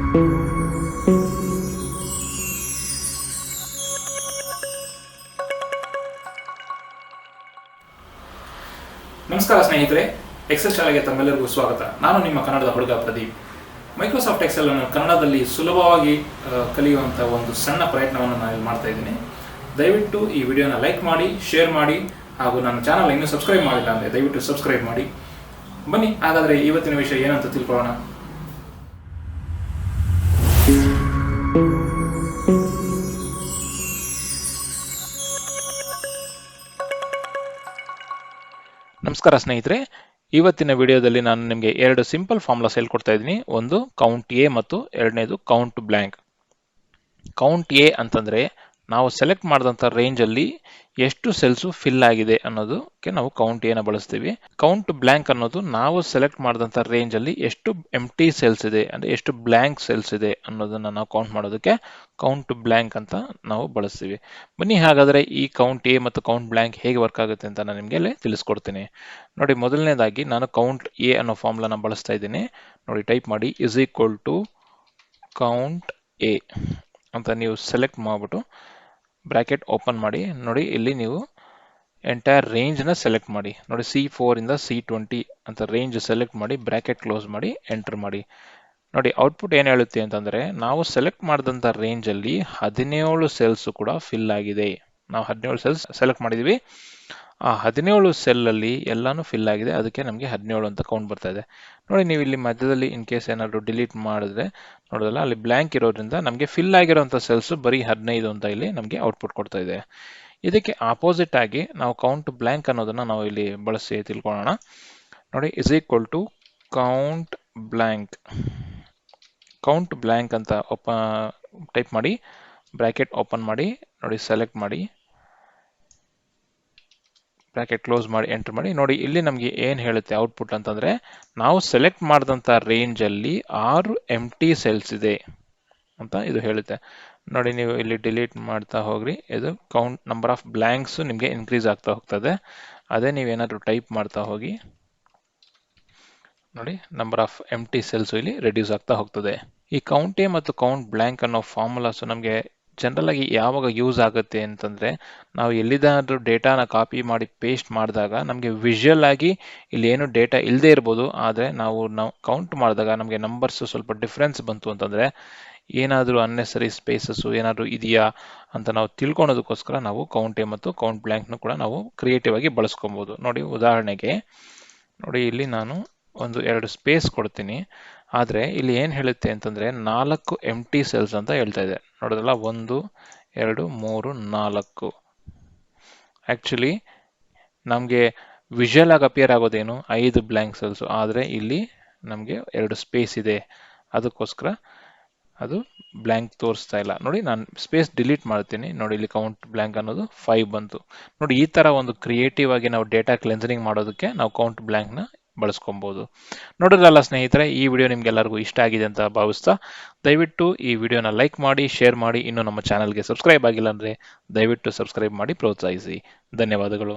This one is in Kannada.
ನಮಸ್ಕಾರ ಸ್ನೇಹಿತರೆ, ಎಕ್ಸೆಲ್ ಶಾಲೆಗೆ ತಮ್ಮೆಲ್ಲರಿಗೂ ಸ್ವಾಗತ. ನಾನು ನಿಮ್ಮ ಕನ್ನಡದ ಹುಡುಗ ಪ್ರದೀಪ್. ಮೈಕ್ರೋಸಾಫ್ಟ್ ಎಕ್ಸೆಲ್ ಅನ್ನು ಕನ್ನಡದಲ್ಲಿ ಸುಲಭವಾಗಿ ಕಲಿಯುವಂಥ ಒಂದು ಸಣ್ಣ ಪ್ರಯತ್ನವನ್ನು ನಾನು ಮಾಡ್ತಾ ಇದ್ದೀನಿ. ದಯವಿಟ್ಟು ಈ ವಿಡಿಯೋನ ಲೈಕ್ ಮಾಡಿ, ಶೇರ್ ಮಾಡಿ, ಹಾಗೂ ನನ್ನ ಚಾನಲ್ ಇನ್ನೂ ಸಬ್ಸ್ಕ್ರೈಬ್ ಮಾಡಿಲ್ಲ ಅಂದರೆ ದಯವಿಟ್ಟು ಸಬ್ಸ್ಕ್ರೈಬ್ ಮಾಡಿ. ಬನ್ನಿ, ಹಾಗಾದರೆ ಇವತ್ತಿನ ವಿಷಯ ಏನಂತ ತಿಳ್ಕೊಳ್ಳೋಣ. ನಮಸ್ಕಾರ ಸ್ನೇಹಿತರೆ, ಇವತ್ತಿನ ವಿಡಿಯೋದಲ್ಲಿ ನಾನು ನಿಮಗೆ ಎರಡು ಸಿಂಪಲ್ ಫಾರ್ಮುಲಾಸ್ ಹೇಳ್ಕೊಡ್ತಾ ಇದ್ದೀನಿ. ಒಂದು ಕೌಂಟ್ ಎ ಮತ್ತು ಎರಡನೇದು ಕೌಂಟ್ ಬ್ಲ್ಯಾಂಕ್. ಕೌಂಟ್ ಎ ಅಂತಂದ್ರೆ ನಾವು ಸೆಲೆಕ್ಟ್ ಮಾಡಿದಂಥ ರೇಂಜಲ್ಲಿ ಎಷ್ಟು ಸೆಲ್ಸು ಫಿಲ್ ಆಗಿದೆ ಅನ್ನೋದಕ್ಕೆ ನಾವು ಕೌಂಟ್ ಎನ ಬಳಸ್ತೀವಿ. ಕೌಂಟ್ ಬ್ಲ್ಯಾಂಕ್ ಅನ್ನೋದು ನಾವು ಸೆಲೆಕ್ಟ್ ಮಾಡಿದಂಥ ರೇಂಜಲ್ಲಿ ಎಷ್ಟು ಎಂಟಿ ಸೆಲ್ಸ್ ಇದೆ, ಅಂದರೆ ಎಷ್ಟು ಬ್ಲ್ಯಾಂಕ್ ಸೆಲ್ಸ್ ಇದೆ ಅನ್ನೋದನ್ನ ನಾವು ಕೌಂಟ್ ಮಾಡೋದಕ್ಕೆ ಕೌಂಟ್ ಬ್ಲ್ಯಾಂಕ್ ಅಂತ ನಾವು ಬಳಸ್ತೀವಿ. ಬನ್ನಿ, ಹಾಗಾದರೆ ಈ ಕೌಂಟ್ ಎ ಮತ್ತು ಕೌಂಟ್ ಬ್ಲ್ಯಾಂಕ್ ಹೇಗೆ ವರ್ಕ್ ಆಗುತ್ತೆ ಅಂತ ನಾನು ನಿಮಗೆ ತಿಳಿಸ್ಕೊಡ್ತೀನಿ. ನೋಡಿ, ಮೊದಲನೇದಾಗಿ ನಾನು ಕೌಂಟ್ ಎ ಅನ್ನೋ ಫಾರ್ಮುಲಾನ ಬಳಸ್ತಾ ಇದ್ದೀನಿ. ನೋಡಿ, ಟೈಪ್ ಮಾಡಿ = ಕೌಂಟ್ ಎ ಅಂತ ನೀವು ಸೆಲೆಕ್ಟ್ ಮಾಡಿಬಿಟ್ಟು ಬ್ರಾಕೆಟ್ ಓಪನ್ ಮಾಡಿ. ನೋಡಿ, ಇಲ್ಲಿ ನೀವು ಎಂಟೈರ್ ರೇಂಜ್ನ ಸೆಲೆಕ್ಟ್ ಮಾಡಿ. ನೋಡಿ, C4 ಇಂದ C20 ಅಂತ ರೇಂಜ್ ಸೆಲೆಕ್ಟ್ ಮಾಡಿ, ಬ್ರಾಕೆಟ್ ಕ್ಲೋಸ್ ಮಾಡಿ, ಎಂಟರ್ ಮಾಡಿ. ನೋಡಿ, ಔಟ್ಪುಟ್ ಏನು ಹೇಳುತ್ತೆ ಅಂತಂದರೆ, ನಾವು ಸೆಲೆಕ್ಟ್ ಮಾಡಿದಂಥ ರೇಂಜಲ್ಲಿ 17 ಸೆಲ್ಸ್ ಕೂಡ ಫಿಲ್ ಆಗಿದೆ. ನಾವು 17 ಸೆಲ್ಸ್ ಸೆಲೆಕ್ಟ್ ಮಾಡಿದ್ದೀವಿ. ಆ 17 ಸೆಲ್ಲಲ್ಲಿ ಎಲ್ಲಾನು ಫಿಲ್ ಆಗಿದೆ, ಅದಕ್ಕೆ ನಮಗೆ 17 ಅಂತ ಕೌಂಟ್ ಬರ್ತಾ ಇದೆ. ನೋಡಿ, ನೀವು ಇಲ್ಲಿ ಮಧ್ಯದಲ್ಲಿ ಇನ್ ಕೇಸ್ ಏನಾದರೂ ಡಿಲೀಟ್ ಮಾಡಿದ್ರೆ ನೋಡೋದಲ್ಲ, ಅಲ್ಲಿ ಬ್ಲ್ಯಾಂಕ್ ಇರೋದ್ರಿಂದ ನಮಗೆ ಫಿಲ್ ಆಗಿರೋಂಥ ಸೆಲ್ಸ್ ಬರೀ 15 ಅಂತ ಇಲ್ಲಿ ನಮಗೆ ಔಟ್ಪುಟ್ ಕೊಡ್ತಾ ಇದೆ. ಇದಕ್ಕೆ ಆಪೋಸಿಟ್ ಆಗಿ ನಾವು ಕೌಂಟ್ ಬ್ಲ್ಯಾಂಕ್ ಅನ್ನೋದನ್ನ ನಾವು ಇಲ್ಲಿ ಬಳಸಿ ತಿಳ್ಕೊಳ್ಳೋಣ. ನೋಡಿ, = ಕೌಂಟ್ ಬ್ಲ್ಯಾಂಕ್. ಕೌಂಟ್ ಬ್ಲ್ಯಾಂಕ್ ಅಂತ ಟೈಪ್ ಮಾಡಿ, ಬ್ರಾಕೆಟ್ ಓಪನ್ ಮಾಡಿ. ನೋಡಿ, ಸೆಲೆಕ್ಟ್ ಮಾಡಿ, ಬ್ರಾಕೆಟ್ ಕ್ಲೋಸ್ ಮಾಡಿ, ಎಂಟರ್ ಮಾಡಿ. ನೋಡಿ, ಇಲ್ಲಿ ನಮಗೆ ಏನು ಹೇಳುತ್ತೆ ಔಟ್ಪುಟ್ ಅಂತಂದ್ರೆ, ನಾವು ಸೆಲೆಕ್ಟ್ ಮಾಡಿದಂಥ ರೇಂಜಲ್ಲಿ 6 ಎಂಟಿ ಸೆಲ್ಸ್ ಇದೆ ಅಂತ ಇದು ಹೇಳುತ್ತೆ. ನೋಡಿ, ನೀವು ಇಲ್ಲಿ ಡಿಲೀಟ್ ಮಾಡ್ತಾ ಹೋಗ್ರಿ, ಇದು ಕೌಂಟ್ ನಂಬರ್ ಆಫ್ ಬ್ಲ್ಯಾಂಕ್ಸ್ ನಿಮಗೆ ಇನ್ಕ್ರೀಸ್ ಆಗ್ತಾ ಹೋಗ್ತದೆ. ಅದೇ ನೀವೇನಾದರೂ ಟೈಪ್ ಮಾಡ್ತಾ ಹೋಗಿ, ನೋಡಿ, ನಂಬರ್ ಆಫ್ ಎಂಟಿ ಸೆಲ್ಸ್ ಇಲ್ಲಿ ರೆಡ್ಯೂಸ್ ಆಗ್ತಾ ಹೋಗ್ತದೆ. ಈ ಕೌಂಟ್ ಎ ಮತ್ತು ಕೌಂಟ್ ಬ್ಲ್ಯಾಂಕ್ ಅನ್ನೋ ಫಾರ್ಮುಲಾಸ್ ನಮಗೆ ಜನರಲ್ ಆಗಿ ಯಾವಾಗ ಯೂಸ್ ಆಗುತ್ತೆ ಅಂತಂದ್ರೆ, ನಾವು ಎಲ್ಲಿದಾದ್ರೂ ಡೇಟಾನ ಕಾಪಿ ಮಾಡಿ ಪೇಸ್ಟ್ ಮಾಡಿದಾಗ ನಮಗೆ ವಿಜುವಲ್ ಆಗಿ ಇಲ್ಲಿ ಏನು ಡೇಟಾ ಇಲ್ಲದೆ ಇರ್ಬೋದು, ಆದರೆ ನಾವು ಕೌಂಟ್ ಮಾಡಿದಾಗ ನಮಗೆ ನಂಬರ್ಸ್ ಸ್ವಲ್ಪ ಡಿಫ್ರೆನ್ಸ್ ಬಂತು ಅಂತಂದ್ರೆ, ಏನಾದರೂ ಅನ್ನೆಸರಿ ಸ್ಪೇಸಸ್ ಏನಾದರೂ ಇದೆಯಾ ಅಂತ ನಾವು ತಿಳ್ಕೊಳೋದಕ್ಕೋಸ್ಕರ ನಾವು ಕೌಂಟ್ ಎ ಮತ್ತು ಕೌಂಟ್ ಬ್ಲ್ಯಾಂಕ್ನು ಕೂಡ ನಾವು ಕ್ರಿಯೇಟಿವ್ ಆಗಿ ಬಳಸ್ಕೊಬೋದು. ನೋಡಿ, ಉದಾಹರಣೆಗೆ ನೋಡಿ, ಇಲ್ಲಿ ನಾನು ಒಂದು 2 ಸ್ಪೇಸ್ ಕೊಡ್ತೀನಿ. ಆದರೆ ಇಲ್ಲಿ ಏನು ಹೇಳುತ್ತೆ ಅಂತಂದರೆ 4 ಎಂಟಿ ಸೆಲ್ಸ್ ಅಂತ ಹೇಳ್ತಾ ಇದೆ. ನೋಡೋದಲ್ಲ, 1 2 3 4. ಆ್ಯಕ್ಚುಲಿ ನಮಗೆ ವಿಜುವಲ್ ಆಗಿ ಅಪಿಯರ್ ಆಗೋದೇನು 5 ಬ್ಲ್ಯಾಂಕ್ ಸೆಲ್ಸ್, ಆದರೆ ಇಲ್ಲಿ ನಮಗೆ 2 ಸ್ಪೇಸ್ ಇದೆ, ಅದಕ್ಕೋಸ್ಕರ ಅದು ಬ್ಲ್ಯಾಂಕ್ ತೋರಿಸ್ತಾ ಇಲ್ಲ. ನೋಡಿ, ನಾನು ಸ್ಪೇಸ್ ಡಿಲೀಟ್ ಮಾಡ್ತೀನಿ. ನೋಡಿ, ಇಲ್ಲಿ ಕೌಂಟ್ ಬ್ಲ್ಯಾಂಕ್ ಅನ್ನೋದು 5 ಬಂತು. ನೋಡಿ, ಈ ಥರ ಒಂದು ಕ್ರಿಯೇಟಿವ್ ಆಗಿ ನಾವು ಡೇಟಾ ಕ್ಲೆನ್ಸರಿಂಗ್ ಮಾಡೋದಕ್ಕೆ ನಾವು ಕೌಂಟ್ ಬ್ಲ್ಯಾಂಕ್ನ ಬಳಸ್ಕೊಬಹುದು. ನೋಡಿದ್ರಲ್ಲ ಸ್ನೇಹಿತರೆ, ಈ ವಿಡಿಯೋ ನಿಮ್ಗೆಲ್ಲರಿಗೂ ಇಷ್ಟ ಆಗಿದೆ ಅಂತ ಭಾವಿಸ್ತಾ, ದಯವಿಟ್ಟು ಈ ವಿಡಿಯೋನ ಲೈಕ್ ಮಾಡಿ, ಶೇರ್ ಮಾಡಿ. ಇನ್ನೂ ನಮ್ಮ ಚಾನಲ್ಗೆ ಸಬ್ಸ್ಕ್ರೈಬ್ ಆಗಿಲ್ಲ ಅಂದರೆ ದಯವಿಟ್ಟು ಸಬ್ಸ್ಕ್ರೈಬ್ ಮಾಡಿ ಪ್ರೋತ್ಸಾಹಿಸಿ. ಧನ್ಯವಾದಗಳು.